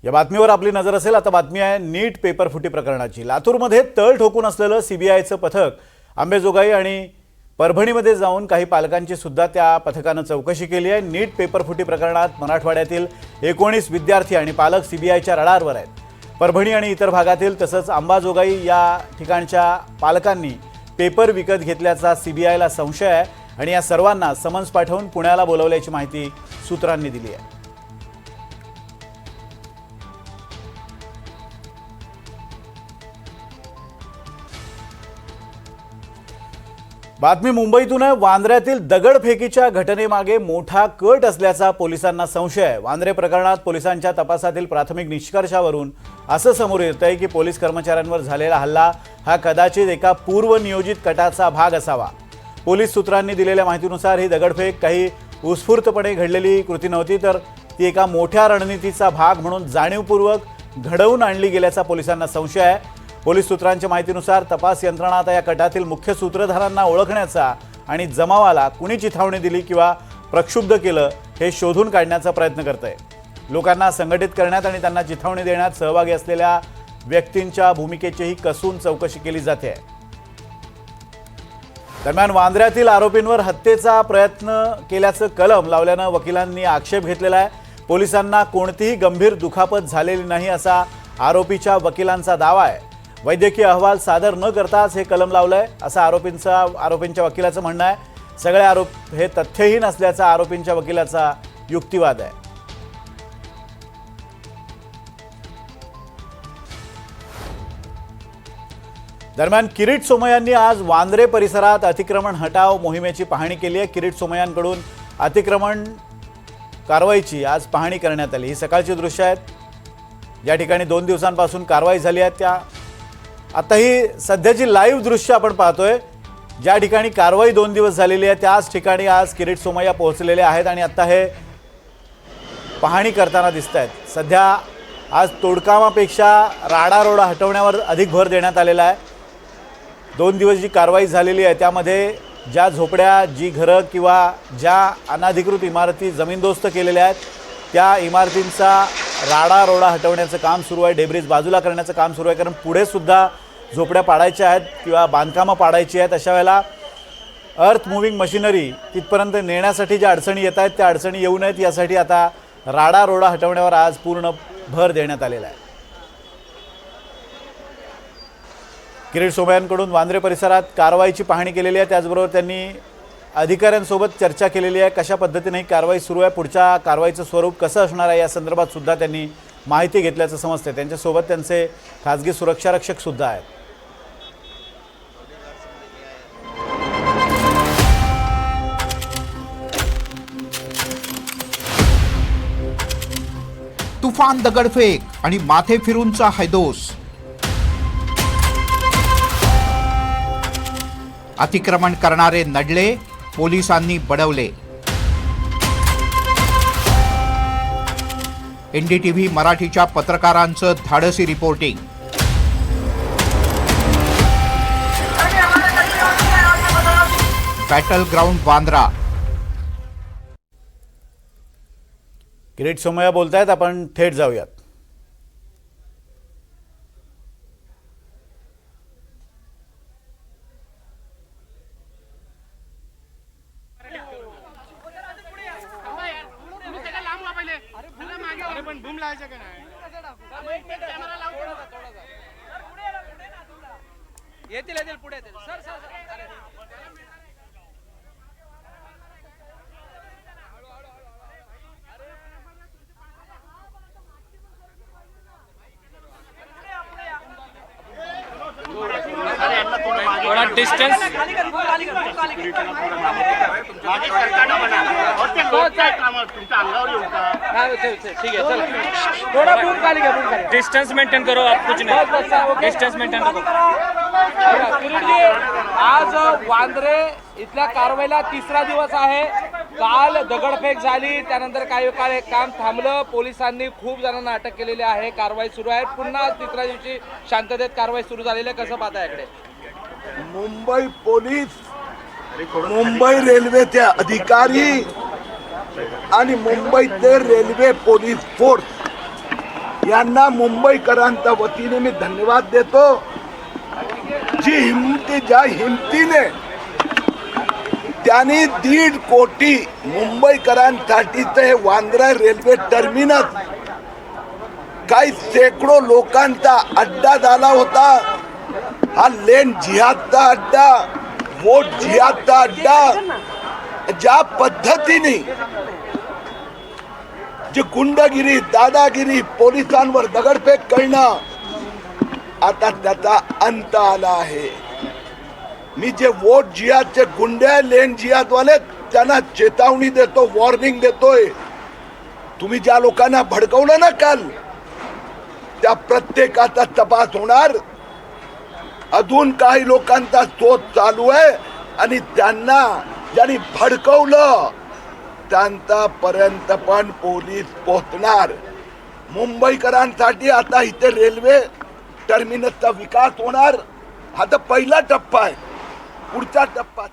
या बातमीवर आपली नजर असेल। आता बातमी आहे नीट पेपर फुटी प्रकरणाची। लातूरमध्ये तळ ठोकून असलेलं सीबीआयचं पथक अंबेजोगाई आणि परभणीमध्ये जाऊन काही पालकांची सुद्धा त्या पथकानं चौकशी केली आहे। नीट पेपर फुटी प्रकरणात मराठवाड्यातील 19 विद्यार्थी आणि पालक सीबीआयच्या रडारवर आहेत। परभणी आणि इतर भागातील तसंच अंबाजोगाई या ठिकाणच्या पालकांनी पेपर विकत घेतल्याचा सीबीआयला संशय आहे आणि या सर्वांना समन्स पाठवून पुण्याला बोलावल्याची माहिती सूत्रांनी दिली आहे। बातमी मुंबईतून आहे। वांद्र्यातील दगडफेकीच्या घटनेमागे मोठा कट असल्याचा पोलिसांना संशय आहे। वांद्रे प्रकरणात पोलिसांच्या तपासातील प्राथमिक निष्कर्षावरून असं समोर येतंय की पोलीस कर्मचाऱ्यांवर झालेला हल्ला हा कदाचित एका पूर्वनियोजित कटाचा भाग असावा। पोलीस सूत्रांनी दिलेल्या माहितीनुसार ही दगडफेक काही उत्स्फूर्तपणे घडलेली कृती नव्हती, तर ती एका मोठ्या रणनीतीचा भाग म्हणून जाणीवपूर्वक घडवून आणली गेल्याचा पोलिसांना संशय आहे। पोलीस सूत्रांच्या माहितीनुसार तपास यंत्रणा आता या कटातील मुख्य सूत्रधारांना ओळखण्याचा आणि जमावाला कुणी चिथावणी दिली किंवा प्रक्षुब्ध केलं हे शोधून काढण्याचा प्रयत्न करत आहे। लोकांना संघटित करण्यात आणि त्यांना चिथावणी देण्यात सहभागी असलेल्या व्यक्तींच्या भूमिकेचीही कसून चौकशी केली जाते आहे। दरम्यान वांद्र्यातील आरोपींवर हत्येचा प्रयत्न केल्याचं कलम लावल्यानं वकिलांनी आक्षेप घेतलेला आहे। पोलिसांना कोणतीही गंभीर दुखापत झालेली नाही असा आरोपीच्या वकिलांचा दावा आहे। वैद्यकीय अहवाल सादर न करताच हे कलम लावलंय असं आरोपींच्या वकिलाचं म्हणणं आहे। सगळे आरोप हे तथ्यहीन असल्याचा आरोपींच्या वकिलाचा युक्तिवाद आहे। दरम्यान किरीट सोमय्यांनी आज वांद्रे परिसरात अतिक्रमण हटाव मोहिमेची पाहणी केली आहे। किरीट सोमय्यांकडून अतिक्रमण कारवाईची आज पाहणी करण्यात आली। ही सकाळची दृश्य आहेत। या ठिकाणी 2 दिवसांपासून कारवाई झाली आहे त्या आता ही सध्याची लाईव्ह दृश्य आपण पाहतोय। ज्या ठिकाणी कारवाई 2 दिवस झालेली आहे त्याच ठिकाणी आज किरीट सोमय्या पोहोचलेले आहेत आणि आता हे पाहणी करताना दिसत आहेत। सध्या आज तोडकामापेक्षा राडारोडा हटवण्यावर अधिक भर देण्यात आलेला आहे। 2 दिवस जी कारवाई झालेली आहे त्यामध्ये ज्या झोपड्या, जी घरं किंवा ज्या अनधिकृत इमारती जमीनदोस्त केलेल्या आहेत त्या इमारतींचा राडारोडा हटवण्याचं काम सुरू आहे। डेब्रिज बाजूला करण्याचं काम सुरू आहे, कारण पुढे सुद्धा झोपड्या पाडायच्या आहेत किंवा बांधकामं पाडायची आहेत। अशा वेळेला अर्थ मुव्हिंग मशिनरी तिथपर्यंत नेण्यासाठी ज्या अडचणी येत आहेत त्या अडचणी येऊ नयेत यासाठी आता राडारोडा हटवण्यावर आज पूर्ण भर देण्यात आलेला आहे। किरीट सोमय्यांकडून वांद्रे परिसरात कारवाईची पाहणी केलेली आहे। त्याचबरोबर त्यांनी अधिकाऱ्यांसोबत चर्चा केलेली आहे। कशा पद्धतीने ही कारवाई सुरू आहे, पुढच्या कारवाईचं स्वरूप कसं असणार आहे या संदर्भात सुद्धा त्यांनी माहिती घेतल्याचं समजते। त्यांच्यासोबत त्यांचे खासगी सुरक्षारक्षक सुद्धा आहेत। तुफान दगडफेक आणि माथे फिरूनचा हैदोस। अतिक्रमण करणारे नडले, पोलिसांनी बडवले। एनडीटीव्ही मराठीच्या पत्रकारांचं धाडसी reporting. Battle ground Bandra. Kirit Somaiya बोलतायत, आपण थेट जाऊयात। येतील पुढे येतील सर सर थोड़ा डिस्टेंस ठीक है चलो थोड़ा दूर खाली घ्या डिस्टेंस मेंटेन करो। आप कुछ नहीं, डिस्टेंस मेंटेन करो। किरीटजी, आज वांद्रे इथल्या कारवाईला 3रा दिवस आहे। काल दगडफेक झाली, त्यानंतर काही काळ काम थांबलं, पोलिसांनी खूप जणांना अटक केलेली आहे, कारवाई सुरू आहे। पुन्हा 3ऱ्या दिवशी शांततेत कारवाई सुरू झालेली आहे, कसं पाहता याकडे? मुंबई पोलीस, मुंबई रेल्वेचे अधिकारी आणि मुंबईचे रेल्वे पोलीस फोर्स यांना मुंबईकरांच्या वतीने मी धन्यवाद देतो. ज्या हिमतीने त्यांनी 1.5 कोटी मुंबईकरांसाठीचं हे वांद्रे रेल्वे टर्मिनस काही शेकडो लोकांचा अड्डा झाला होता. हा लेन जिहादचा अड्डा, वोट जिहादचा अड्डा, ज्या पद्धतीने जे गुंडगिरी, दादागिरी, पोलिसांवर दगडफेक करणं, आता त्याचा अंत आला आहे. मी जे वोट जिहादचे गुंडे, लेन जिहादवाले, त्यांना चेतावणी देतो, वॉर्निंग देतोय. तुम्ही ज्या लोकांना भडकवलं ना काल, त्या प्रत्येकाचा तपास होणार. अजून काही लोकांचा शोध चालू आहे आणि त्यांना ज्यांनी भडकवलं त्यांच्यापर्यंत पण पोलीस पोहोचणार. मुंबईकरांसाठी आता इथे रेल्वे टर्मिनसचा विकास होणार. हा तर पहिला टप्पा आहे. पुढचा टप्पा